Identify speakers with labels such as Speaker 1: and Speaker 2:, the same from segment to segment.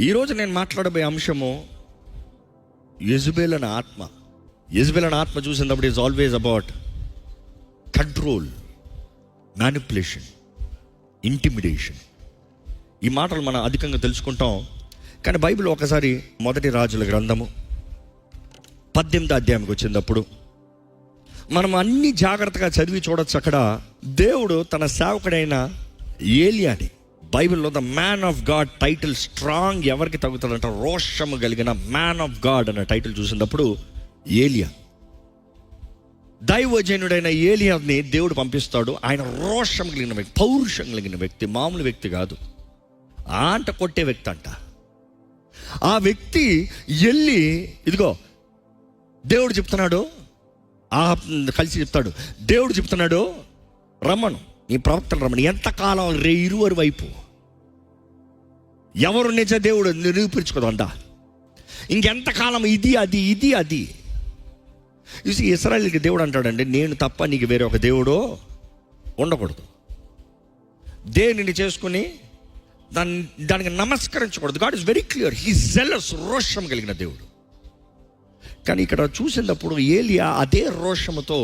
Speaker 1: ఈరోజు నేను మాట్లాడబోయే అంశము యెజబెల్ అనే ఆత్మ. యెజబెల్ అనే ఆత్మ చూసినప్పుడు is always about control, manipulation, intimidation. ఈ మాటలు మనం అధికంగా తెలుసుకుంటాం. కానీ బైబిల్ ఒకసారి మొదటి రాజుల గ్రంథము 18వ అధ్యాయంకి వచ్చినప్పుడు మనం అన్ని జాగ్రత్తగా చదివి చూడొచ్చు. అక్కడ దేవుడు తన సేవకుడైన ఏలియాని, బైబిల్లో the man of God title strong ఎవరికి తగ్గుతుందంట, రోషము కలిగిన మ్యాన్ ఆఫ్ గాడ్ అనే టైటిల్ చూసినప్పుడు ఏలియా, దైవజనుడైన ఏలియాని దేవుడు పంపిస్తాడు. ఆయన రోషం కలిగిన వ్యక్తి, పౌరుషం కలిగిన వ్యక్తి, మామూలు వ్యక్తి కాదు, ఆంట కొట్టే వ్యక్తి అంట. ఆ వ్యక్తి వెళ్ళి, ఇదిగో దేవుడు చెప్తున్నాడు, కలిసి చెప్తాడు, దేవుడు చెప్తున్నాడు రమ్మను, నీ ప్రవక్తలు రమ్మను. ఎంతకాలం ఇరువురు వైపు ఎవరు నిజ దేవుడు నిరూపించుకోదంట. ఇంకెంతకాలం ఇది అది ఇది అది. చూసి ఇశ్రాయేలుకి దేవుడు అంటాడండి, నేను తప్ప నీకు వేరే ఒక దేవుడు ఉండకూడదు. దేనిని చేసుకుని దానికి నమస్కరించకూడదు. God is very clear, he jealous, రోషం కలిగిన దేవుడు. కానీ ఇక్కడ చూసినప్పుడు ఏలియా అదే రోషముతో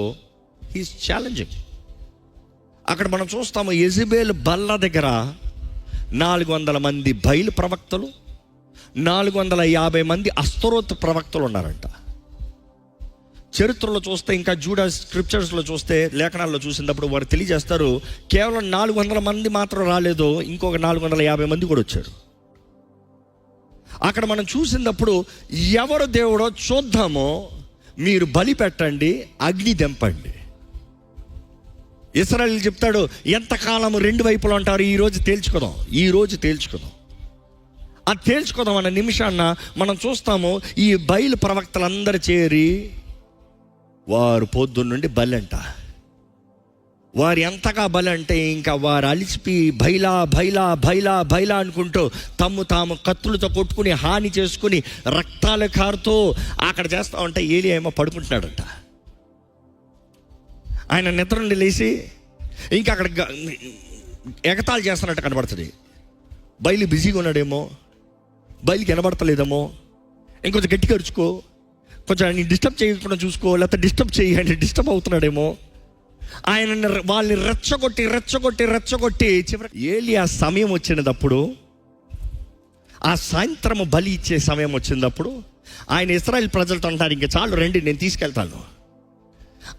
Speaker 1: హీస్ ఛాలెంజింగ్. అక్కడ మనం చూస్తాము, యెజబెల్ బల్ల దగ్గర 400 మంది బయలు ప్రవక్తలు, 450 మంది అస్తరోత్ ప్రవక్తలు ఉన్నారంట. చరిత్రలో చూస్తే, ఇంకా జూడా స్క్రిప్చర్స్లో చూస్తే, లేఖనాల్లో చూసినప్పుడు వారు తెలియజేస్తారు, కేవలం 400 మంది మాత్రం రాలేదు, ఇంకొక 450 మంది కూడా వచ్చారు. అక్కడ మనం చూసినప్పుడు ఎవరు దేవుడో చూద్దామో, మీరు బలి పెట్టండి, అగ్ని దెంపండి. ఇశ్రాయేలు చెప్తాడు, ఎంతకాలం రెండు వైపులు అంటారు, ఈరోజు తేల్చుకుందాం, ఈరోజు తేల్చుకుందాం. అది తేల్చుకుందాం అన్న నిమిషాన్న మనం చూస్తాము, ఈ బయలు ప్రవక్తలందరూ చేరి వారు పొద్దున్న నుండి బలి అంట. వారు ఎంతగా బలి అంటే ఇంకా వారు అలిసిపోయి బైలా బైలా బైలా బైలా అనుకుంటూ తాము కత్తులతో కొట్టుకుని హాని చేసుకుని రక్తాలు కారుతూ అక్కడ చేస్తూ ఉంటే ఏలియా ఏమో పడుకుంటున్నాడంట. ఆయన నిద్ర నుండి లేచి ఇంకా అక్కడ ఎగతాళి చేస్తున్నట్టు కనబడుతుంది. బయలు బిజీగా ఉన్నాడేమో, బయలుకి వినబడతలేదేమో, ఇంకొంచెం గట్టిగా అరుచుకో, కొంచెం ఆయన డిస్టర్బ్ చేయకుండా చూసుకో, లేకపోతే డిస్టర్బ్ చేయి, ఆయన డిస్టర్బ్ అవుతున్నాడేమో. ఆయన వాళ్ళని రెచ్చగొట్టి చివరి ఏలియా సమయం వచ్చినప్పుడు, ఆ సాయంత్రము బలి ఇచ్చే సమయం వచ్చినప్పుడు ఆయన ఇశ్రాయేల్ ప్రజలతో అంటారు, ఇంకా చాలు రండి, నేను తీసుకెళ్తాను.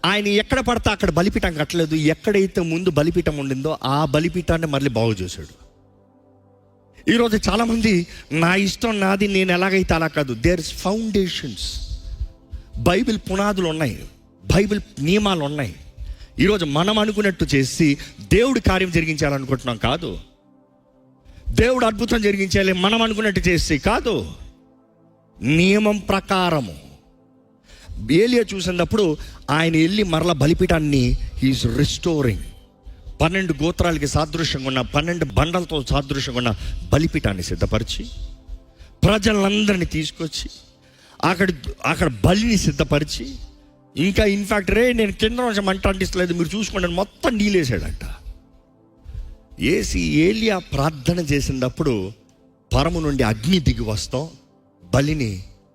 Speaker 1: ఆయన ఎక్కడ పడితే అక్కడ బలిపీఠం కట్టలేదు. ఎక్కడైతే ముందు బలిపీఠం ఉండిందో ఆ బలిపీఠాన్ని మళ్ళీ బాగు చేశాడు. ఈరోజు చాలామంది నా ఇష్టం నాది, నేను ఎలాగైతే అలా కాదు. దేర్ ఇస్ ఫౌండేషన్స్, బైబిల్ పునాదులు ఉన్నాయి, బైబిల్ నియమాలు ఉన్నాయి. ఈరోజు మనం అనుకున్నట్టు చేసి దేవుడు కార్యం జరిగించాలనుకుంటున్నాం కాదు. దేవుడు అద్భుతం జరిగించాలి మనం అనుకున్నట్టు చేసి కాదు, నియమం ప్రకారము. ఏలియా చూసినప్పుడు ఆయన వెళ్ళి మరలా బలిపీఠాన్ని హీఈస్ రిస్టోరింగ్. 12 గోత్రాలకి సాదృశ్యంగా ఉన్న, 12 బండలతో సాదృశ్యంగా ఉన్న బలిపీఠాన్ని సిద్ధపరిచి ప్రజలందరినీ తీసుకొచ్చి అక్కడ బలిని సిద్ధపరిచి, ఇంకా ఇన్ఫ్యాక్ట్ నేను కింద నుంచి మంట అంటిస్తలేదు, మీరు చూసుకోండి, మొత్తం నీళ్ళేసాడంట. ఏసి ఏలియా ప్రార్థన చేసినప్పుడు పరము నుండి అగ్ని దిగి వస్తాం, బలిని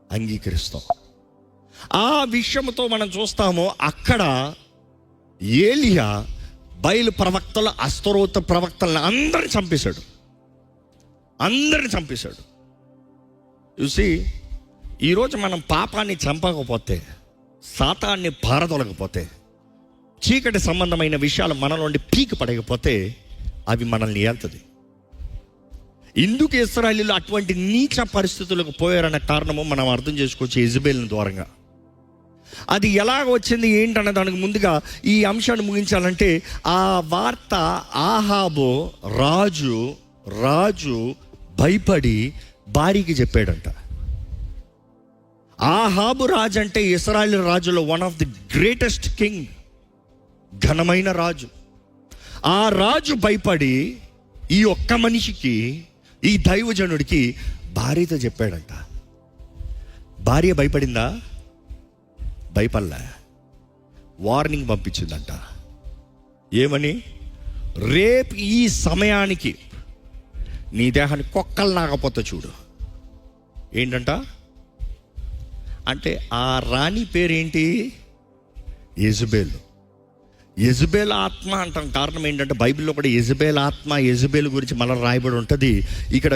Speaker 1: అంగీకరిస్తాం. ఆ విషయంతో మనం చూస్తాము, అక్కడ ఏలియా బయలు ప్రవక్తలు, అస్తరోత ప్రవక్తలను అందరిని చంపేశాడు. చూసి ఈరోజు మనం పాపాన్ని చంపకపోతే, సాతాన్ని పారదొలకపోతే, చీకటి సంబంధమైన విషయాలు మనలోండి పీకి పడకపోతే అవి మనల్ని ఏల్తుంది. ఇందుకు ఇశ్రాయేలీయులు అటువంటి నీచ పరిస్థితులకు పోయారన్న కారణము మనం అర్థం చేసుకోవచ్చు యెజబెల్ ద్వారంగా. అది ఎలాగ వచ్చింది ఏంటన్న దానికి ముందుగా ఈ అంశాన్ని ముగించాలంటే, ఆ వార్త ఆహాబు రాజు భయపడి భార్యకి చెప్పాడంట. ఆహాబు రాజు అంటే ఇశ్రాయేలు రాజులో one of the greatest king, ఘనమైన రాజు. ఆ రాజు భయపడి ఈ ఒక్క మనిషికి, ఈ దైవజనుడికి భార్యతో చెప్పాడంట. భార్య భయపడిందా? భయపడలే, వార్నింగ్ పంపించిందంట. ఏమని? రేపు ఈ సమయానికి నీ దేహాన్ని కుక్కలు నాకపోతే చూడు, ఏంటంట అంటే ఆ రాణి పేరేంటి? యెజబెల్. యెజబెల్ ఆత్మ అంటాం. కారణం ఏంటంటే బైబిల్లో కూడా యెజబెల్ ఆత్మ, యెజబెల్ గురించి మళ్ళీ రాయబడి ఉంటుంది. ఇక్కడ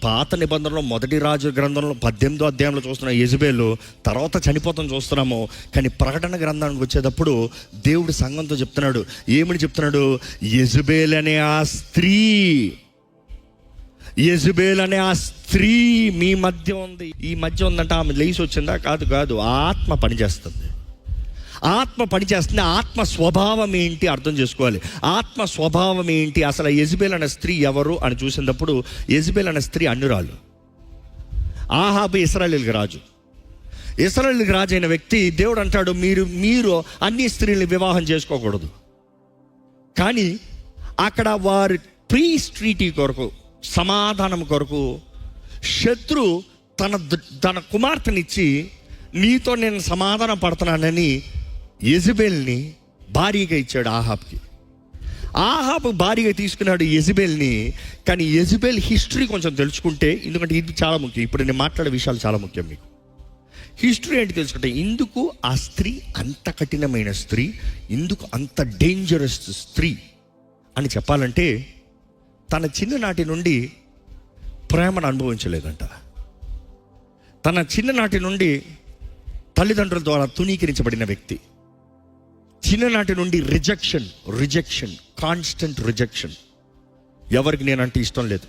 Speaker 1: పాత నిబంధనలో మొదటి రాజు గ్రంథంలో 18వ అధ్యాయంలో చూస్తున్నాం యెజబెల్, తర్వాత చనిపోతాం చూస్తున్నాము. కానీ ప్రకటన గ్రంథానికి వచ్చేటప్పుడు దేవుడు సంఘంతో చెప్తున్నాడు. ఏమని చెప్తున్నాడు? యెజబెల్ అనే ఆ స్త్రీ, యెజబెల్ అనే ఆ స్త్రీ మీ మధ్య ఉంది. ఈ మధ్య ఉందంటే ఆమె లేచి వచ్చిందా? కాదు. ఆత్మ పనిచేస్తుంది. ఆత్మ పనిచేస్తుంది. ఆత్మ స్వభావం ఏంటి అర్థం చేసుకోవాలి. ఆత్మ స్వభావం ఏంటి? అసలు యెజబెల్ అనే స్త్రీ ఎవరు అని చూసినప్పుడు యెజబెల్ అనే స్త్రీ అన్యురాలు. ఆహాబు ఇశ్రాయేలుకి రాజు. ఇశ్రాయేలుకి రాజు అయిన వ్యక్తి దేవుడు అంటాడు, మీరు అన్ని స్త్రీలను వివాహం చేసుకోకూడదు. కానీ అక్కడ వారి పీస్ ట్రీటీ కొరకు, సమాధానం కొరకు శత్రు తన కుమార్తెనిచ్చి నీతో నేను సమాధానం పడుతున్నానని యెజబెల్ని భార్యగా ఇచ్చాడు ఆహాబ్కి. ఆహాబ్ భార్యగా తీసుకున్నాడు యెజబెల్ని. కానీ యెజబెల్ హిస్టరీ కొంచెం తెలుసుకుంటే, ఎందుకంటే ఇది చాలా ముఖ్యం, ఇప్పుడు నేను మాట్లాడే విషయాలు చాలా ముఖ్యం. మీకు హిస్టరీ ఏంటి తెలుసుకుంటే, ఇందుకు ఆ స్త్రీ అంత కఠినమైన స్త్రీ, ఇందుకు అంత డేంజరస్ స్త్రీ అని చెప్పాలంటే, తన చిన్ననాటి నుండి ప్రేమను అనుభవించలేదంట. తన చిన్ననాటి నుండి తల్లిదండ్రుల ద్వారా తునీకరించబడిన వ్యక్తి. చిన్ననాటి నుండి రిజెక్షన్, కాన్స్టెంట్ రిజెక్షన్. ఎవరికి నేనంటే ఇష్టం లేదు,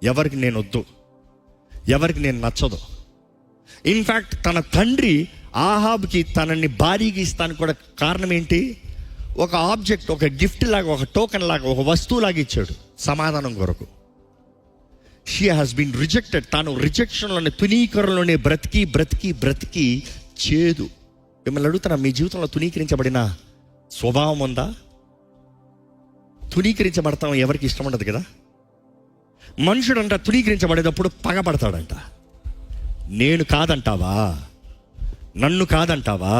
Speaker 1: ఎవరికి నేను వద్దు, ఎవరికి నేను నచ్చదు. ఇన్ఫ్యాక్ట్ తన తండ్రి ఆహాబ్కి తనని భార్యకి ఇస్తాను కూడా కారణం ఏంటి? ఒక ఆబ్జెక్ట్, ఒక గిఫ్ట్ లాగా, ఒక టోకెన్ లాగా, ఒక వస్తువు లాగా ఇచ్చాడు సమాధానం కొరకు. She has been rejected. తాను రిజెక్షన్లోనే, తునీకరణలోనే బ్రతికి చేదు. మిమ్మల్ని అడుగుతున్నా, మీ జీవితంలో తునీకరించబడిన స్వభావం ఉందా? తునీకరించబడతాం ఎవరికి ఇష్టం ఉండదు కదా. మనుషుడంట తునీకరించబడేటప్పుడు పగపడతాడంట. నేను కాదంటావా, నన్ను కాదంటావా,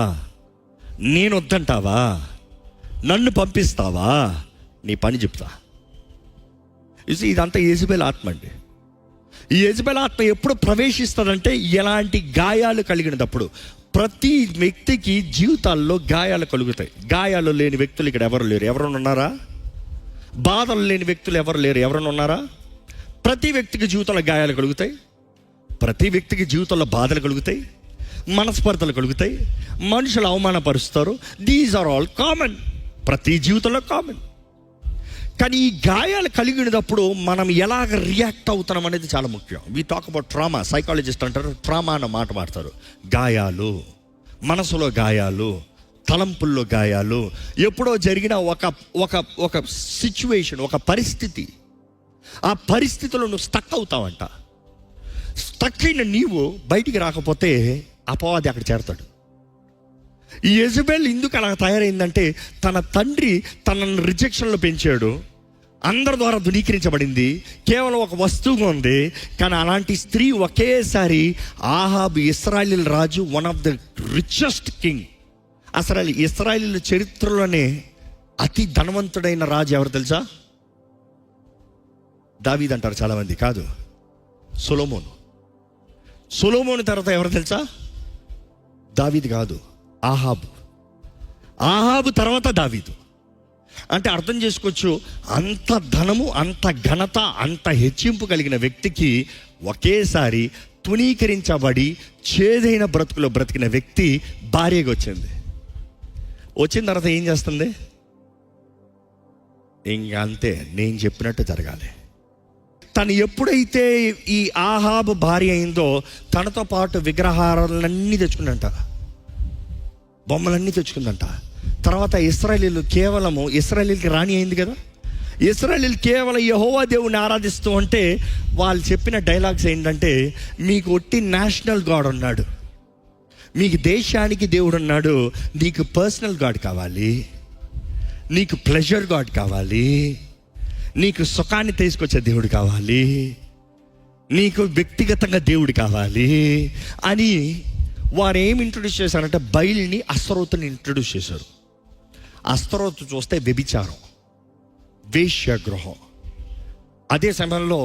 Speaker 1: నేను వద్దంటావా, నన్ను పంపిస్తావా, నీ పని చెప్తా. ఇదంతా యెజబెల్ ఆత్మ అండి. ఈ యెజబెల్ ఆత్మ ఎప్పుడు ప్రవేశిస్తుందంటే, ఎలాంటి గాయాలు కలిగినప్పుడు. ప్రతి వ్యక్తికి జీవితాల్లో గాయాలు కలుగుతాయి. గాయాలు లేని వ్యక్తులు ఇక్కడ ఎవరు లేరు. ఎవరైనా ఉన్నారా? బాధలు లేని వ్యక్తులు ఎవరు లేరు. ఎవరైనా ఉన్నారా? ప్రతి వ్యక్తికి జీవితంలో గాయాలు కలుగుతాయి. ప్రతి వ్యక్తికి జీవితంలో బాధలు కలుగుతాయి, మనస్పర్ధలు కలుగుతాయి, మనుషులు అవమానపరుస్తారు. దీస్ ఆర్ ఆల్ కామన్, ప్రతి జీవితంలో కామన్. కానీ ఈ గాయాలు కలిగినప్పుడు మనం ఎలాగ రియాక్ట్ అవుతున్నాం అనేది చాలా ముఖ్యం. We talk about trauma. Psychologist అంటారు ట్రామా అన్న మాట వాడతారు. గాయాలు, మనసులో గాయాలు, తలంపుల్లో గాయాలు, ఎప్పుడో జరిగిన ఒక సిచ్యువేషన్, ఒక పరిస్థితి, ఆ పరిస్థితిలో నువ్వు స్టక్ అవుతావంట. స్టక్ అయిన నీవు బయటికి రాకపోతే అపవాది అక్కడ చేరతాడు. ఈ యెజబెల్ ఎందుకు అలా తయారైందంటే, తన తండ్రి తనను రిజెక్షన్లో పెంచాడు, అందరి ద్వారా ధృవీకరించబడింది, కేవలం ఒక వస్తువుగా ఉంది. కానీ అలాంటి స్త్రీ ఒకేసారి ఆహాబు ఇశ్రాయేలు రాజు, one of the richest king. అసలు ఇశ్రాయేలు చరిత్రలోనే అతి ధనవంతుడైన రాజు ఎవరు తెలుసా? దావీదు అంటారు చాలామంది. కాదు, సొలొమోను. సొలొమోను తర్వాత ఎవరు తెలుసా? దావీదు కాదు, ఆహాబు తర్వాత దావీదు. అంటే అర్థం చేసుకోవచ్చు, అంత ధనము, అంత ఘనత, అంత హెచ్చింపు కలిగిన వ్యక్తికి ఒకేసారి తునీకరించబడి చేదైన బ్రతుకులో బ్రతికిన వ్యక్తి భార్యగా వచ్చింది. వచ్చిన తర్వాత ఏం చేస్తుంది? ఇంకా అంతే, నేను చెప్పినట్టు జరగాలి. తను ఎప్పుడైతే ఈ ఆహాబు భార్య అయిందో, తనతో పాటు విగ్రహాలన్నీ తెచ్చుకుందంట, బొమ్మలన్నీ తెచ్చుకుందంట. తర్వాత ఇశ్రాయేలీకి రాణి అయింది కదా. ఇశ్రాయేలీలు కేవలం యెహోవా దేవుని ఆరాధిస్తూ ఉంటే వాళ్ళు చెప్పిన డైలాగ్స్ ఏంటంటే, మీకు ఒట్టి నేషనల్ గాడ్ ఉన్నాడు, మీకు దేశానికి దేవుడు ఉన్నాడు, నీకు పర్సనల్ గాడ్ కావాలి, నీకు ప్లెజర్ గాడ్ కావాలి, నీకు సుఖాన్ని తీసుకొచ్చే దేవుడు కావాలి, నీకు వ్యక్తిగతంగా దేవుడు కావాలి అని వారు ఏమి ఇంట్రొడ్యూస్ చేశారంటే, బయల్ని, అస్తరోతుని ఇంట్రొడ్యూస్ చేశారు. అస్తరోతు చూస్తే వ్యభిచారం, వేశ్యాగృహం. అదే సమయంలో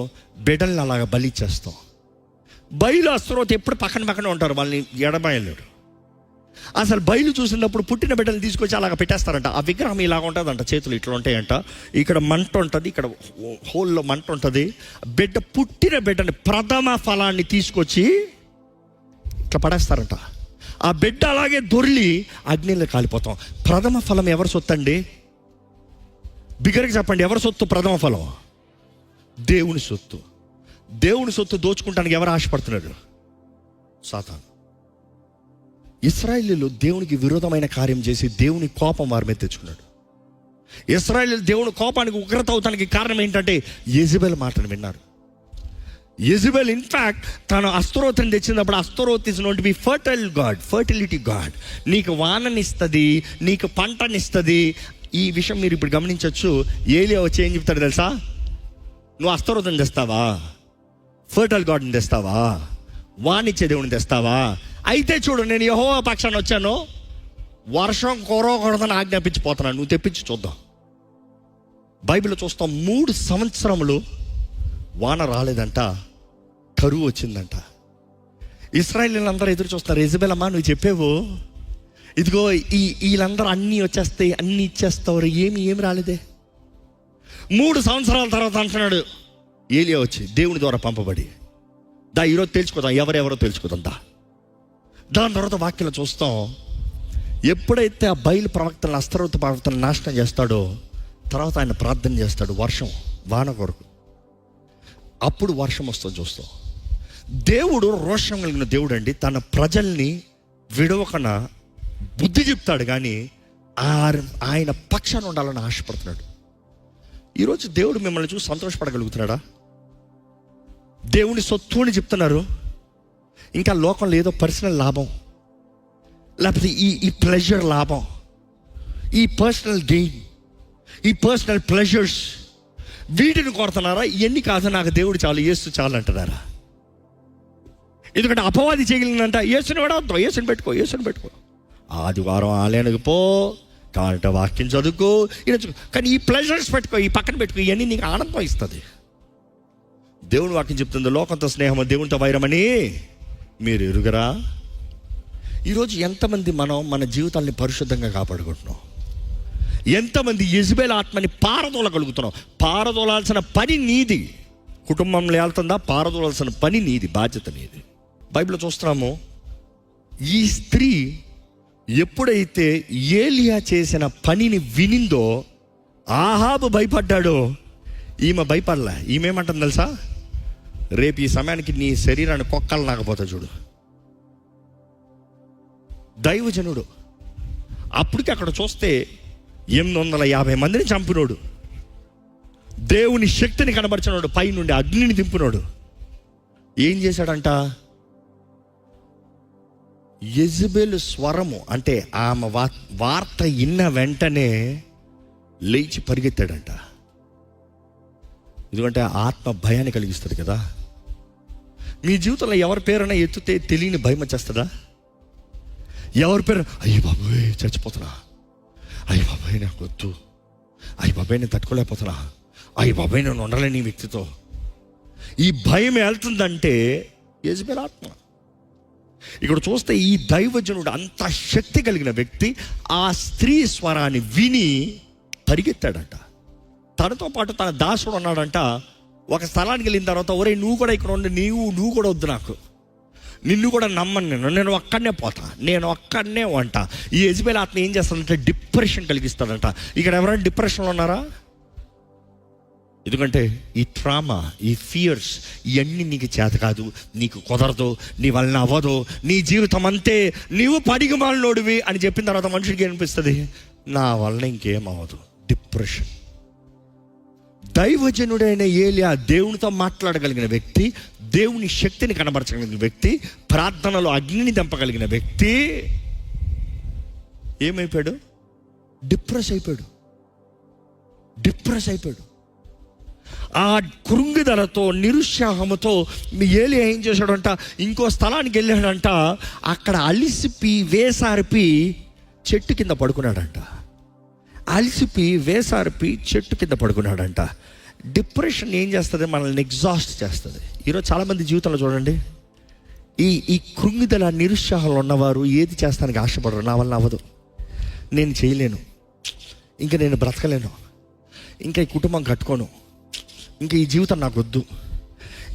Speaker 1: బిడ్డల్ని అలాగా బలి చేస్తాం. బయలు అస్తరోత్ ఎప్పుడు పక్కన పక్కన ఉంటారు, వాళ్ళని ఎడబాయలేడు. అసలు బయలు చూసినప్పుడు పుట్టిన బిడ్డలు తీసుకొచ్చి అలాగ పెట్టేస్తారంట. ఆ విగ్రహం ఇలాగ ఉంటుందంట, చేతులు ఇట్లా ఉంటాయంట, ఇక్కడ మంట ఉంటుంది, ఇక్కడ హోల్లో మంట ఉంటుంది. పుట్టిన బిడ్డని ప్రథమ ఫలాన్ని తీసుకొచ్చి ఇట్లా పడేస్తారంట. ఆ బిడ్డ అలాగే దొర్లి అగ్నిలో కాలిపోతాం. ప్రథమ ఫలం ఎవరి సొత్తు అండి? బిగ్గరగా చెప్పండి, ఎవరి సొత్తు ప్రథమ ఫలం? దేవుని సొత్తు. దేవుని సొత్తు దోచుకుంటానికి ఎవరు ఆశపడుతున్నారు? సాతాను. ఇశ్రాయేలీయులు దేవునికి విరోధమైన కార్యం చేసి దేవుని కోపం వారి మీద తెచ్చుకున్నాడు. ఇశ్రాయేలీయులు దేవుని కోపానికి ఉగ్రత అవటానికి కారణం ఏంటంటే యెజబెల్ మాటను విన్నారు. యెజబెల్ ఇన్ఫాక్ట్ తను అస్తరోత్ని తెచ్చినప్పుడు, Astaroth is not be fertile god, fertility god. నీకు వాననిస్తుంది, నీకు పంటనిస్తుంది. ఈ విషయం మీరు ఇప్పుడు గమనించవచ్చు. ఏలియా వచ్చి ఏం చెప్తాడు తెలుసా? నువ్వు అస్తరోత్ని తెస్తావా? ఫర్టైల్ గాడ్ని తెస్తావా? వానిచ్చే దేవుని తెస్తావా? అయితే చూడు, నేను యెహోవా పక్షాన వచ్చాను, వర్షం కురవకూడదని ఆజ్ఞాపించిపోతున్నాను, నువ్వు తెప్పించి చూద్దాం. బైబిల్లో చూస్తాం, 3 సంవత్సరములు వాన రాలేదంట, కరువు వచ్చిందంట. ఇశ్రాయేలీయులు అందరూ ఎదురు చూస్తారు. యెజబెల్ అమ్మా, నువ్వు చెప్పేవు, ఇదిగో వీళ్ళందరూ అన్నీ వచ్చేస్తాయి, అన్నీ ఇచ్చేస్తారు, ఏమి రాలేదే. 3 సంవత్సరాల తర్వాత అంటున్నాడు ఏలియా వచ్చి, దేవుని ద్వారా పంపబడి, ఈరోజు తెలుసుకుందాం, ఎవరెవరో తెలుసుకుందా. దాని తర్వాత వాక్యంలో చూస్తాం, ఎప్పుడైతే ఆ బయలు ప్రవక్తలను, అస్తరోత్ ప్రవక్తలను నాశనం చేస్తాడో, తర్వాత ఆయన ప్రార్థన చేస్తాడు వాన కొరకు. అప్పుడు వర్షం వస్తుంది చూస్తాం. దేవుడు రోషం కలిగిన దేవుడు అండి. తన ప్రజల్ని విడవకన బుద్ధి చెప్తాడు, కానీ ఆయన పక్షాన ఉండాలని ఆశపడుతున్నాడు. ఈరోజు దేవుడు మిమ్మల్ని చూసి సంతోషపడగలుగుతున్నాడా? దేవుని సొత్తు అని చెప్తున్నారు, ఇంకా లోకంలో ఏదో పర్సనల్ లాభం, లేకపోతే ఈ ప్లెజర్ లాభం, ఈ పర్సనల్ గెయిన్, ఈ పర్సనల్ ప్లెజర్స్, వీటిని కొడుతున్నారా? ఇవన్నీ కాదు, నాకు దేవుడు చాలు, యేసు చాలు అంటున్నారా? ఎందుకంటే అపవాది చేయగలిగినంట, యేసుని కూడా వద్దాం, యేసుని పెట్టుకో, ఆదివారం ఆలయానికి పో, కాంట వాక్యం చదువుకో, కానీ ఈ ప్లెజర్స్ పెట్టుకో, ఈ పక్కన పెట్టుకో, ఇవన్నీ నీకు ఆనందం ఇస్తుంది. దేవుని వాక్యం చెప్తుంది, లోకంతో స్నేహం దేవునితో వైరమని మీరు ఎరుగరా? ఈరోజు ఎంతమంది మన జీవితాన్ని పరిశుద్ధంగా కాపాడుకుంటున్నాం? ఎంతమంది యెజబెల్ ఆత్మని పారదోలగలుగుతున్నాం? పారదోలాల్సిన పని నీది. కుటుంబంలో వెళ్తుందా? పారదోలాల్సిన పని నీది, బాధ్యత నీది. బైబిల్లో చూస్తున్నాము, ఈ స్త్రీ ఎప్పుడైతే ఏలియా చేసిన పనిని వినిందో, ఆహాబు భయపడ్డాడో, ఈమె భయపడలే. ఈమెమంటుంది తెలుసా? రేపు ఈ సమయానికి నీ శరీరాన్ని కుక్కలు నాకపోతా చూడు. దైవజనుడు అప్పటికి అక్కడ చూస్తే 850 మందిని చంపినోడు, దేవుని శక్తిని కనబరిచినోడు, పై నుండి అగ్నిని దింపినోడు. ఏం చేశాడంట? యెజబెల్ స్వరము అంటే ఆమె వార్త విన్న వెంటనే లేచి పరిగెత్తాడంట. ఎందుకంటే ఆత్మ భయాన్ని కలిగిస్తుంది కదా. మీ జీవితంలో ఎవరి పేరైనా ఎత్తుతే తెలియని భయం వచ్చేస్తుందా? ఎవరి పేరు, అయ్యి బాబాయ్ చచ్చిపోతున్నా, అయ్యి బాబాయ్ నాకు వద్దు, అయ్యి బాబాయ్ నేను తట్టుకోలేకపోతున్నా, అయ్యి బాబాయ్ నేను ఉండలేని ఈ వ్యక్తితో, ఈ భయం వెళ్తుందంటే యెజబెల్ ఆత్మ. ఇక్కడ చూస్తే ఈ దైవజనుడు అంత శక్తి కలిగిన వ్యక్తి ఆ స్త్రీ స్వరాన్ని విని పరిగెత్తాడంట. తనతో పాటు తన దాసుడు ఉన్నాడంట. ఒక స్థలానికి వెళ్ళిన తర్వాత, ఒరే నువ్వు కూడా ఇక్కడ ఉండి, నువ్వు కూడా వద్దు, నాకు నిన్ను కూడా నమ్మను, నేను ఒక్కడనే పోతా, నేను ఒక్కడనే వంట. ఈ యెజబెల్ ఆత్మ ఏం చేస్తాడంటే డిప్రెషన్ కలిగిస్తాడంట. ఇక్కడ ఎవరైనా డిప్రెషన్లో ఉన్నారా? ఎందుకంటే ఈ ట్రామా, ఈ ఫియర్స్, ఇవన్నీ నీకు చేత కాదు, నీకు కుదరదు, నీ వలన అవ్వదు, నీ జీవితం అంతే, నీవు పడిగమాలినోడివి అని చెప్పిన తర్వాత మనుషుడికి అనిపిస్తుంది, నా వలన ఇంకేం అవ్వదు. డిప్రెషన్. దైవజనుడైన ఏలియా దేవునితో మాట్లాడగలిగిన వ్యక్తి, దేవుని శక్తిని కనబరచగలిగిన వ్యక్తి, ప్రార్థనలో అగ్నిని దంపగలిగిన వ్యక్తి ఏమైపోయాడు? డిప్రెస్ అయిపోయాడు. ఆ కృంగిదలతో, నిరుత్సాహంతో ఏలియా ఏం చేశాడంట? ఇంకో స్థలానికి వెళ్ళాడంట. అక్కడ అలిసిపి వేసారిపి చెట్టు కింద పడుకున్నాడంట. చెట్టు కింద పడుకున్నాడంట. డిప్రెషన్ ఏం చేస్తుంది? మనల్ని ఎగ్జాస్ట్ చేస్తుంది. ఈరోజు చాలామంది జీవితంలో చూడండి, ఈ కృంగిదల నిరుత్సాహంలో ఉన్నవారు ఏది చేస్తానికి ఆశపడరు. నా వల్ల అవ్వదు, నేను చేయలేను, ఇంకా నేను బ్రతకలేను, ఇంకా ఈ కుటుంబం కట్టుకోను, ఇంకా ఈ జీవితం నాకు వద్దు,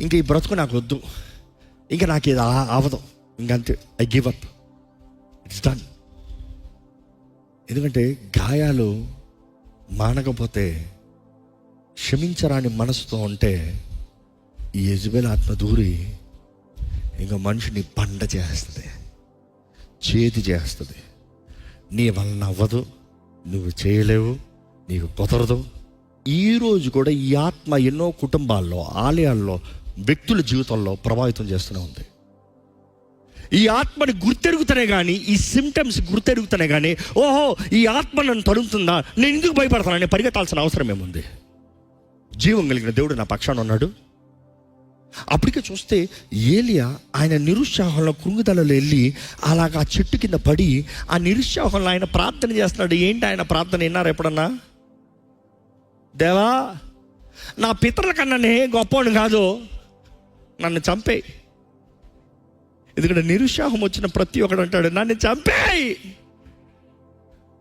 Speaker 1: ఇంకా ఈ బ్రతుకు నాకు వద్దు, ఇంకా నాకు ఇది అవ్వదు, ఇంకంతే, I give up, it's done. ఎందుకంటే గాయాలు మానకపోతే, క్షమించరాని మనసుతో ఉంటే ఈ యెజబెల్ ఆత్మ దూరి ఇంకా మనిషిని బండ చేస్తుంది, చేతి చేస్తుంది. నీ వలన అవ్వదు, నువ్వు చేయలేవు, నీకు కుదరదు. ఈరోజు కూడా ఈ ఆత్మ ఎన్నో కుటుంబాల్లో, ఆలయాల్లో, వ్యక్తుల జీవితంలో ప్రభావితం చేస్తూనే ఉంది. ఈ ఆత్మని గుర్తెరుగుతనే కానీ, ఈ సిమ్టమ్స్ గుర్తెరుగుతనే కానీ, ఓహో ఈ ఆత్మ నన్ను తడుముతుందా, నేను ఎందుకు భయపడతానని పరిగెత్తాల్సిన అవసరం ఏముంది? జీవం కలిగిన దేవుడు నా పక్షాన ఉన్నాడు. అప్పటికే చూస్తే ఏలియా ఆయన నిరుత్సాహంలో, కృంగుదలలో వెళ్ళి అలాగా చెట్టు కింద పడి ఆ నిరుత్సాహంలో ఆయన ప్రార్థన చేస్తున్నాడు. ఏంటి ఆయన ప్రార్థన విన్నారు ఎప్పుడన్నా? దేవా, నా పితరుల కన్నా నేను గొప్పవాడు కాదు, నన్ను చంపేయి. ఎందుకంటే నిరుత్సాహం వచ్చిన ప్రతి ఒక్కడు అంటాడు, నన్ను చంపేయి.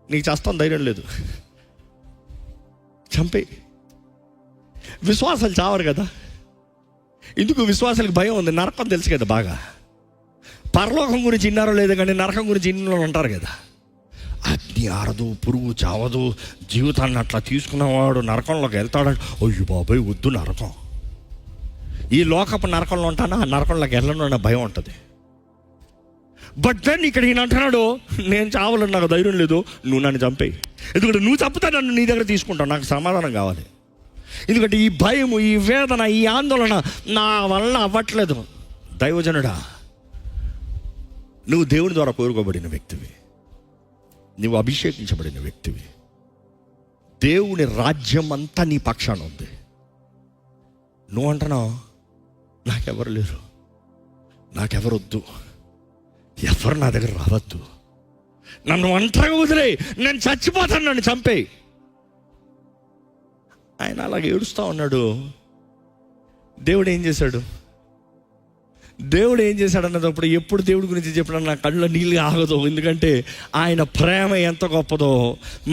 Speaker 1: నీకు చేస్తాను ధైర్యం లేదు, చంపేయి. విశ్వాసాలు చావరు కదా. ఎందుకు? విశ్వాసాలకు భయం ఉంది. నరకం తెలుసు కదా బాగా. పరలోకం గురించి విన్నారో లేదో కానీ నరకం గురించి ఇన్నో ఉంటారు కదా. అగ్ని ఆరదు, పురుగు చావదు, జీవితాన్ని అట్లా తీసుకున్నవాడు నరకంలోకి వెళ్తాడు. అయ్యో బాబాయ్ వద్దు నరకం. ఈ లోకపు నరకంలో ఉంటానా, ఆ నరకంలోకి వెళ్ళను అన్న భయం ఉంటుంది. బట్ దెన్ ఇక్కడ ఈయన అంటున్నాడు, నేను చావాలని నాకు ధైర్యం లేదు, నువ్వు నన్ను చంపేయి. ఎందుకంటే నువ్వు చంపుతా నన్ను నీ దగ్గర తీసుకుంటావు, నాకు సమాధానం కావాలి. ఎందుకంటే ఈ భయము, ఈ వేదన, ఈ ఆందోళన నా వల్ల అవ్వట్లేదు. దైవజనుడా, నువ్వు దేవుని ద్వారా కోరుకోబడిన వ్యక్తివి, నువ్వు అభిషేకించబడిన వ్యక్తివి, దేవుని రాజ్యం అంతా నీ పక్షాన ఉంది. నువ్వు అంటున్నావు, నాకెవరు లేరు, నాకెవరొద్దు, ఎవరు నా దగ్గర రావద్దు, నన్ను ఒంటరిగా వదిలే, నేను చచ్చిపోతాను, నన్ను చంపేయి. ఆయన అలాగే ఏడుస్తూ ఉన్నాడు. దేవుడు ఏం చేశాడు? దేవుడు ఏం చేశాడు అన్నప్పుడు, ఎప్పుడు దేవుడి గురించి చెప్పినా నా కళ్ళలో నీళ్ళు ఆగదు. ఎందుకంటే ఆయన ప్రేమ ఎంత గొప్పదో.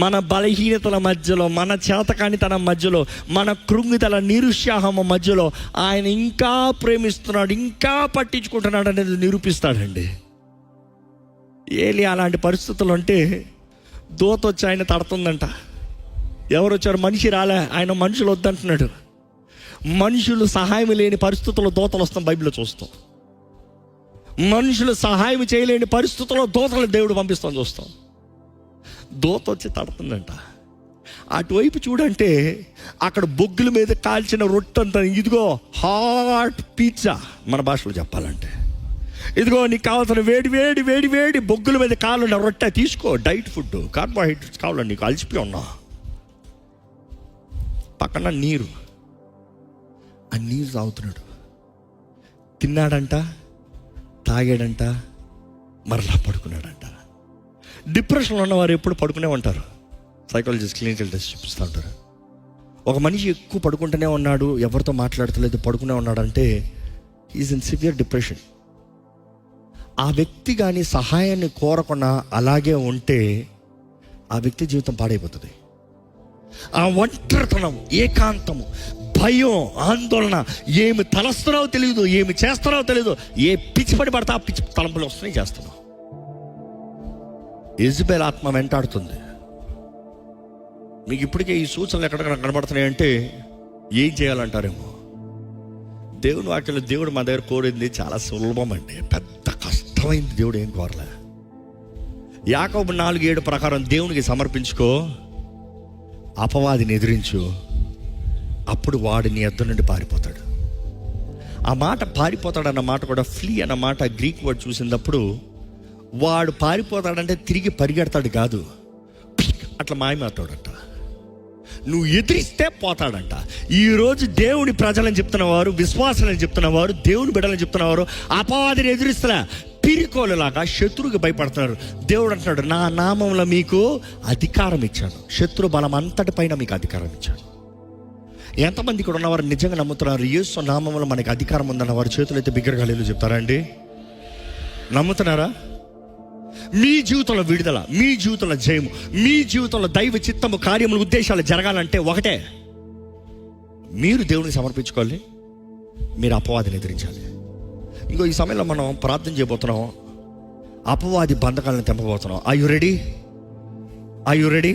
Speaker 1: మన బలహీనతల మధ్యలో, మన చేతకానితనం మధ్యలో, మన కృంగితల నిరుత్సాహం మధ్యలో ఆయన ఇంకా ప్రేమిస్తున్నాడు, ఇంకా పట్టించుకుంటున్నాడు అనేది నిరూపిస్తాడండి. ఏలి అలాంటి పరిస్థితులు అంటే దూత వచ్చి ఆయన తడుతుందంట. ఎవరు వచ్చారు? మనిషి రాలే, ఆయన మనుషులు వద్దంటున్నాడు. మనుషులు సహాయం లేని పరిస్థితుల్లో దూతలు వస్తాం బైబిల్లో చూస్తాం. మనుషులు సహాయం చేయలేని పరిస్థితుల్లో దూతలు దేవుడు పంపిస్తాం చూస్తాం. దూత వచ్చి తడుతుందంట. అటువైపు చూడంటే అక్కడ బొగ్గుల మీద కాల్చిన రొట్టె అంతా, ఇదిగో హాట్ పిజ్జా మన భాషలో చెప్పాలంటే, ఇదిగో నీకు కావాల్సిన వేడి వేడి వేడి వేడి బొగ్గుల మీద కాలున్న రొట్టె తీసుకో, డైట్ ఫుడ్, కార్బోహైడ్రేట్స్ కావాలని నీకు అలసిపోయి ఉన్నా. పక్కన నీరు, ఆ నీరు తాగుతున్నాడు. తిన్నాడంట, తాగాడంట, మరలా పడుకున్నాడంట. డిప్రెషన్లో ఉన్నవారు ఎప్పుడు పడుకునే ఉంటారు. సైకాలజిస్ట్ క్లినికల్ టెస్ట్ చూపిస్తూ ఉంటారు. ఒక మనిషి ఎక్కువ పడుకుంటూనే ఉన్నాడు, ఎవరితో మాట్లాడతలేదు, పడుకునే ఉన్నాడంటే ఈజ్ ఇన్ సివియర్ డిప్రెషన్. ఆ వ్యక్తి కానీ సహాయాన్ని కోరకుండా అలాగే ఉంటే ఆ వ్యక్తి జీవితం పాడైపోతుంది. ఆ ఒంటరితనం, ఏకాంతము, భయం, ఆందోళన, ఏమి తలస్తున్నావో తెలియదు, ఏమి చేస్తున్నావో తెలియదు, ఏ పిచ్చి పడి పడతా ఆ పిచ్చి తలంపులు వస్తున్నాయి చేస్తున్నావు. యెజబెల్ ఆత్మ వెంటాడుతుంది. మీకు ఇప్పటికే ఈ సూచనలు ఎక్కడెక్కడ కనబడుతున్నాయి అంటే ఏం చేయాలంటారేమో. దేవుని వాక్యంలో దేవుడు మా దగ్గర కోరింది చాలా సులభం అండి, పెద్ద కష్టమైంది దేవుడు ఏం కోరలే. యాకోబు 4:7 ప్రకారం దేవునికి సమర్పించుకో, అపవాదిని ఎదిరించు, అప్పుడు వాడు నీ యొద్ద నుండి పారిపోతాడు. ఆ మాట పారిపోతాడన్న మాట కూడా, ఫ్లీ అన్న మాట గ్రీక్ వర్డ్ చూసినప్పుడు, వాడు పారిపోతాడంటే తిరిగి పరిగెడతాడు కాదు, అట్లా మాయమవుతాడంట. నువ్వు ఎదిరిస్తే పోతాడంట. ఈరోజు దేవుని ప్రజలని చెప్తున్నవారు, విశ్వాసాలని చెప్తున్నవారు, దేవుని బిడ్డలని చెప్తున్నవారు అపవాదిని ఎదిరిస్తున్నా పిరికోలులాగా శత్రువుకి భయపడుతున్నారు. దేవుడు అంటున్నాడు, నా నామంలో మీకు అధికారం ఇచ్చాను, శత్రు బలం అంతటి పైన మీకు అధికారం ఇచ్చాను. ఎంతమంది ఇక్కడ ఉన్నవారు నిజంగా నమ్ముతున్నారు యేసు నామంలో మనకి అధికారం ఉందన్న వారి చేతులు అయితే బిగ్గరగా లేదు చెప్తారా అండి? నమ్ముతున్నారా? మీ జీవితంలో విడుదల, మీ జీవితంలో జయము, మీ జీవితంలో దైవ చిత్తము కార్యములు ఉద్దేశాలు జరగాలంటే ఒకటే, మీరు దేవునికి సమర్పించుకోవాలి, మీరు అపవాదిని ఎదిరించాలి. ఇంకో ఈ సమయంలో మనం ప్రార్థన చేయబోతున్నాం, అపవాది బంధకాలను తెంపబోతున్నాం. Are you ready? Are you ready?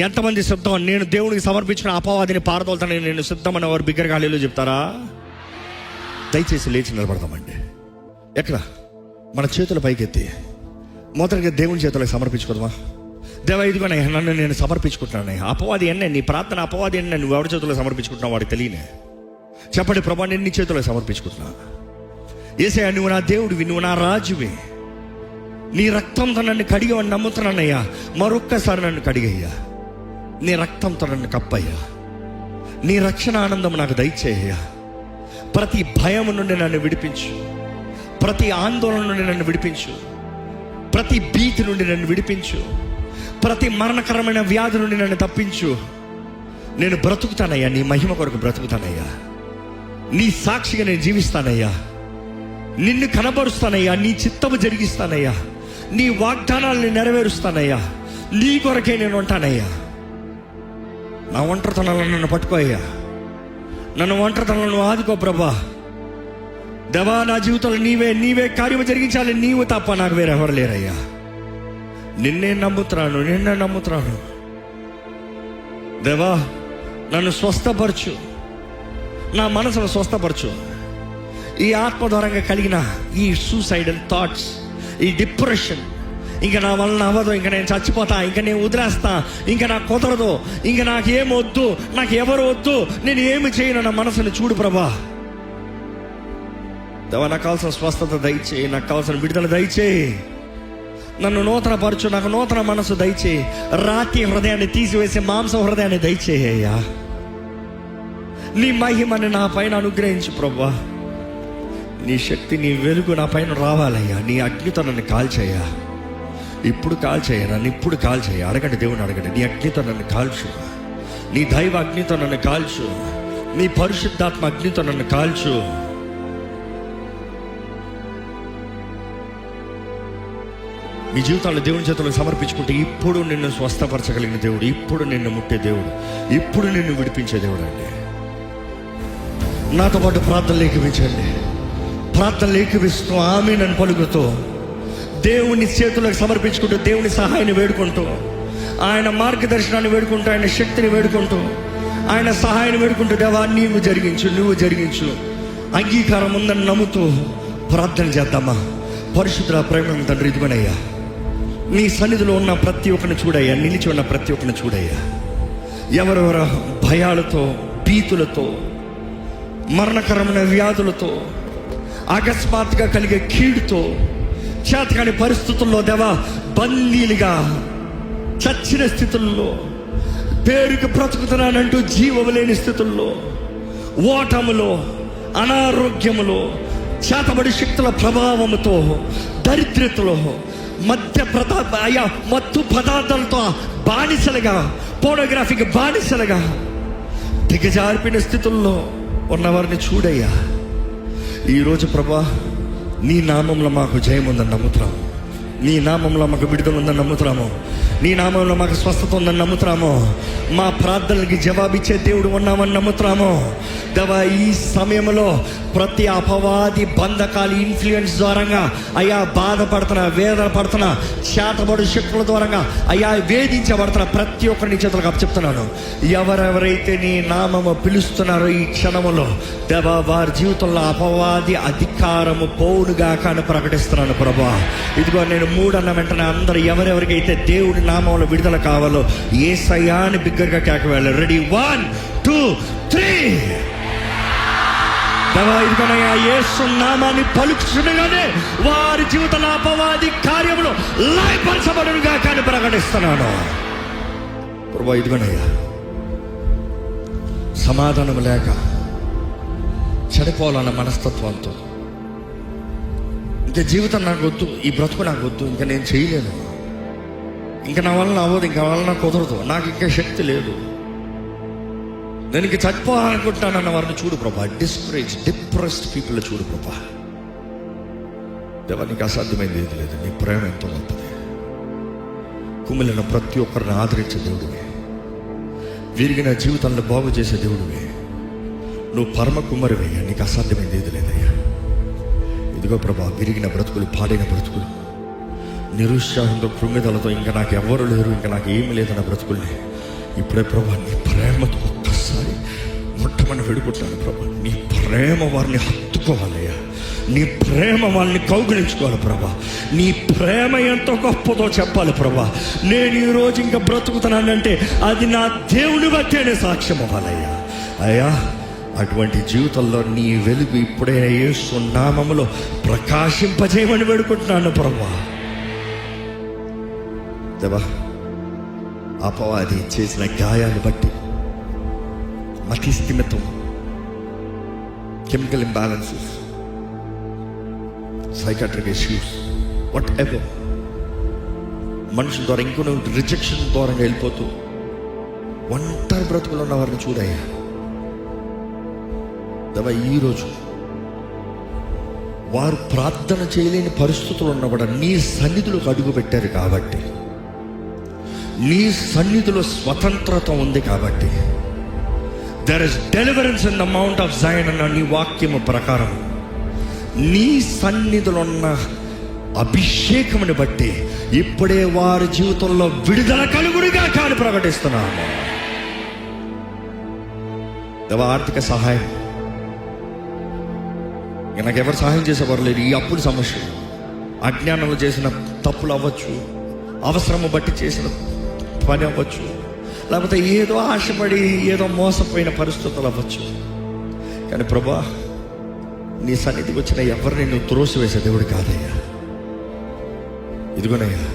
Speaker 1: ఎంతమంది సిద్ధం? నేను దేవునికి సమర్పించిన అపవాదిని పారదోలుతానని నేను సిద్ధమని వారు బిగ్గరగా హల్లెలూయా చెప్తారా? దయచేసి లేచి నిలబడతామండి. ఎక్కడ? మన చేతుల పైకెత్తి మొదటిగా దేవుని చేతులకు సమర్పించుకోదమా? దేవా, ఇదిగోనయ్యా, నన్ను నేను సమర్పించుకుంటున్నాను. అపవాది ఎన్నే, నీ ప్రార్థన అపవాది ఎన్నే, నువ్వు ఎవరి చేతుల్లో సమర్పించుకుంటున్నావు వాడికి తెలియనే. చెప్పండి, ప్రభా, నేను నీ చేతులకు సమర్పించుకుంటున్నా. యేసయ్యా, నువ్వు నా దేవుడివి, నువ్వు నా రాజువి, నీ రక్తంతో నన్ను కడిగవని నమ్ముతున్నానయ్యా. మరొక్కసారి నన్ను కడిగయ్యా, నీ రక్తంతో నన్ను కప్పయ్యా, నీ రక్షణ ఆనందం నాకు దయచేయ్యా. ప్రతి భయం నుండి నన్ను విడిపించు, ప్రతి ఆందోళన నుండి నన్ను విడిపించు, ప్రతి భీతి నుండి నన్ను విడిపించు, ప్రతి మరణకరమైన వ్యాధి నుండి నన్ను తప్పించు. నేను బ్రతుకుతానయ్యా, నీ మహిమ కొరకు బ్రతుకుతానయ్యా, నీ సాక్షిగా నేను జీవిస్తానయ్యా, నిన్ను కనబరుస్తానయ్యా, నీ చిత్తము జరిగిస్తానయ్యా, నీ వాగ్దానాలను నెరవేరుస్తానయ్యా, నీ కొరకే నేను ఉంటానయ్యా. నా ఒంటరితనాలను నన్ను పట్టుకోయ్యా, నన్ను ఒంటరితనాలను ఆదుకో ప్రభా. దేవా, నా జీవితంలో నీవే కార్యము జరిగించాలి, నీవు తప్ప నాకు వేరెవరు లేరయ్యా. నిన్నే నమ్ముతున్నాను. దేవా, నన్ను స్వస్థపరచు, నా మనసును స్వస్థపరచు. ఈ ఆత్మ ద్వారంగా కలిగిన ఈ సూసైడల్ థాట్స్, ఈ డిప్రెషన్, ఇంకా నా వలన అవ్వదు, ఇంకా నేను చచ్చిపోతా, ఇంకా నేను వదిలేస్తా, ఇంకా నాకు కుదరదు, ఇంకా నాకేం వద్దు, నాకు ఎవరు వద్దు, నేను ఏమి చేయను, నా మనసుని చూడు ప్రభా. దేవా, నాకు కావాల్సిన స్వస్థత దయచేయి, నాకు కావాల్సిన విడుదల దయచేయి, నన్ను నూతన పరచు, నాకు నూతన మనసు దయచేయి, రాతి హృదయాన్ని తీసివేసి మాంస హృదయాన్ని దయచేయ్యా. నీ మహిమని నా పైన అనుగ్రహించు ప్రభా. నీ శక్తి, నీ వెలుగు నా పైన రావాలయ్యా. నీ అగ్నితో నన్ను కాల్చేయ్యా, ఇప్పుడు కాల్చేయ్యా, నన్ను ఇప్పుడు కాల్చేయ్యా. అడగండి, దేవుని అడగండి, నీ అగ్నితో నన్ను కాల్చు, నీ దైవ అగ్నితో నన్ను కాల్చు, నీ పరిశుద్ధాత్మ అగ్నితో నన్ను కాల్చు. మీ జీవితాన్ని దేవుని చేతులకు సమర్పించుకుంటే ఇప్పుడు నిన్ను స్వస్థపరచగలిగిన దేవుడు, ఇప్పుడు నిన్ను ముట్టే దేవుడు, ఇప్పుడు నిన్ను విడిపించే దేవుడు అండి. నాతో పాటు ప్రార్థనలు ఏకీవించండి. ప్రార్థనలు ఏకీవిస్తూ ఆమేన్ అని పలుకుతూ దేవుని చేతులకు సమర్పించుకుంటూ, దేవుని సహాయాన్ని వేడుకుంటూ, ఆయన మార్గదర్శనాన్ని వేడుకుంటూ, ఆయన శక్తిని వేడుకుంటూ, ఆయన సహాయాన్ని వేడుకుంటూ, దేవా నువ్వు జరిగించు అంగీకారం ఉందని నమ్ముతూ ప్రార్థన చేద్దామా? పరిశుద్ధ ప్రేమ తండ్రి, ఇదిగోనయ్యా, నీ సన్నిధిలో ఉన్న ప్రతి ఒక్కరిని చూడయ్యా, నిలిచి ఉన్న ప్రతి ఒక్కరిని చూడయ్యా. ఎవరెవరో భయాలతో, భీతులతో, మరణకరమైన వ్యాధులతో, అకస్మాత్తుగా కలిగే కీడుతో, చేతకాని పరిస్థితుల్లో దేవా బందీలుగా చచ్చిన స్థితుల్లో, పేరుకి బ్రతుకుతున్నానంటూ జీవము లేని స్థితుల్లో, ఓటములో, అనారోగ్యములో, చేతబడి శక్తుల ప్రభావముతో, దరిద్రతలో, మత్తు పదార్థాలతో బానిసలుగా, పోర్నోగ్రఫీకి బానిసలుగా దిగజారిపిన స్థితుల్లో ఉన్నవారిని చూడయ్యా. ఈరోజు ప్రభా, నీ నామంలో మాకు జయం ఉందని నమ్ముతున్నాము, నీ నామంలో మాకు విడుదల ఉందని నమ్ముతున్నాము, నీ నామంలో మాకు స్వస్థత ఉందని నమ్ముతున్నాము, మా ప్రార్థనలకి జవాబిచ్చే దేవుడు ఉన్నామని నమ్ముతున్నాము. దేవా, ఈ సమయంలో ప్రతి అపవాది బంధకాలు ఇన్ఫ్లుయెన్స్ ద్వారంగా అయ్యా బాధపడుతున్నా, వేదన పడుతున్నా, చేతబడు శక్తుల ద్వారంగా అయ్యా వేధించబడుతున్నా ప్రతి ఒక్కరిని చేతులకు అప్పచెప్తున్నాను. ఎవరెవరైతే నీ నామము పిలుస్తున్నారో ఈ క్షణములో దేవా, వారి జీవితంలో అపవాది అధికారము పోవునుగా కానీ ప్రకటిస్తున్నాను ప్రభా. ఇదిగో నేను 3 అన్న వెంటనే అందరూ ఎవరెవరికైతే దేవుడి నామంలో విడుదల కావాలో యేసయ్యా అని బిగ్గరగా కేక వేయాలి. రెడీ, 1 2 3. దేవా, ఇదిగోనయ్యా, యేసు నామాన్ని పలుకుతుండగానే వారి జీవితంలో అపవాది కార్యములు లయపరచబడునుగా కానీ ప్రకటిస్తున్నాను ప్రభా. ఇదిగోనయ్యా, సమాధానం లేక చనిపోవాలన్న మనస్తత్వంతో, ఇంకా జీవితం నాకు వద్దు, ఈ బ్రతుకు నాకు వద్దు, ఇంకా నేను చేయలేను, ఇంకా నా వల్ల అవ్వదు, ఇంకా వల్ల కుదరదు, నాకు ఇంకా శక్తి లేదు, నేను ఇంక చచ్చిపోవాలనుకుంటానన్న వారిని చూడు ప్రభా. డిప్రెస్డ్ పీపుల్ చూడు ప్రభా. దేవా, నీకు అసాధ్యమైంది ఏది లేదు. నీ ప్రేమ ఎంతో గొప్పది. కుమిలిన ప్రతి ఒక్కరిని ఆదరించే దేవుడివి, విరిగిన జీవితాలను బాగు చేసే దేవుడివి. నువ్వు పరమ కుమ్మరివయ్యా, నీకు అసాధ్యమైంది ఏది లేదయ్యా. ఇదిగో ప్రభా, విరిగిన బ్రతుకులు, పాడైన బ్రతుకులు, నిరుత్సాహంతో, కృంగిదలతో ఇంకా నాకు ఎవరు లేరు, ఇంకా నాకు ఏమి లేదన్న బ్రతుకుల్ని ఇప్పుడే ప్రభా నీ ప్రేమతో ఒక్కసారి ముట్టమని వేడుకుంటాను ప్రభా. నీ ప్రేమ వారిని హత్తుకోవాలయ్యా, నీ ప్రేమ వాళ్ళని కౌగిలించుకోవాలి ప్రభా. నీ ప్రేమ ఎంతో గొప్పదో చెప్పాలి ప్రభా. నేను ఈరోజు ఇంకా బ్రతుకుతున్నానంటే అది నా దేవుని బట్టేనే సాక్ష్యం అవ్వాలయ్యా. అయ్యా, అటువంటి జీవితంలో నీ వెలుగు ఇప్పుడే యేసు నామములో ప్రకాశింపజేయమని వేడుకుంటున్నాను ప్రభా. దేవా, అపవాది చేసిన గాయాలు బట్టి, మతి స్థిమితం, chemical imbalances, psychiatric issues, whatever, మనుషుల ద్వారా ఇంకొన రిజెక్షన్ ద్వారా వెళ్ళిపోతూ ఒంటరి బ్రతుకులు ఉన్న వారిని చూడయ్యా. దేవా, ఈరోజు వారు ప్రార్థన చేయలేని పరిస్థితులు ఉన్న కూడా నీ సన్నిధిలోకి అడుగు పెట్టారు కాబట్టి, నీ సన్నిధిలో స్వతంత్రత ఉంది కాబట్టి, there is deliverance in the mount of Jayan అన్న నీ వాక్యము ప్రకారం నీ సన్నిధిలో ఉన్న అభిషేకముని బట్టి ఇప్పుడే వారి జీవితంలో విడుదల కలుగుడిగా కాని ప్రకటిస్తున్నాము. దేవా, ఆర్థిక సహాయం, నాకు ఎవరు సహాయం చేసేవారు లేరు. ఈ అప్పుల సమస్యలు, అజ్ఞానంలో చేసిన తప్పులు అవ్వచ్చు, అవసరము బట్టి చేసిన పని అవ్వచ్చు, లేకపోతే ఏదో ఆశపడి ఏదో మోసపోయిన పరిస్థితులు అవ్వచ్చు. కానీ ప్రభా, నీ సన్నిధికి వచ్చిన ఎవరిని నువ్వు త్రోసివేసే దేవుడు కాదయ్యా. ఇదిగోనయ్యా,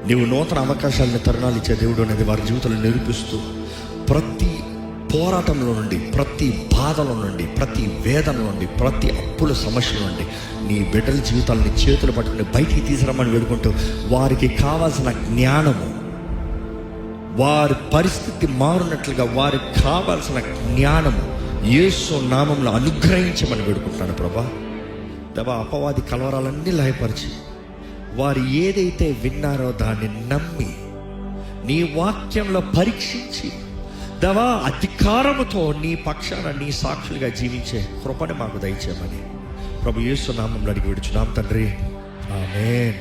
Speaker 1: నీవు నూతన అవకాశాలను, తరుణాలు ఇచ్చే దేవుడు అనేది వారి జీవితంలో నిరూపిస్తూ ప్రతి పోరాటంలో నుండి, ప్రతి బాధల నుండి, ప్రతి వేదన నుండి, ప్రతి అప్పుల సమస్యల నుండి నీ బిడ్డల జీవితాలని చేతులు పట్టుకుని బయటికి తీసుకురమ్మని వేడుకుంటూ వారికి కావాల్సిన జ్ఞానము, వారి పరిస్థితి మారునట్లుగా వారికి కావాల్సిన జ్ఞానము యేసు నామంలో అనుగ్రహించమని వేడుకుంటున్నాను ప్రభా. దేవా, అపవాది కలవరాలన్నీ లయపరిచి వారు ఏదైతే విన్నారో దాన్ని నమ్మి నీ వాక్యంలో పరీక్షించి దేవా అధికారముతో నీ పక్షాన నీ సాక్షులుగా జీవించే కృపని మాకు దయచేయమని ప్రభు యేసు నామంలో అడిగి విడుచున్నాం తండ్రి, ఆమేన్.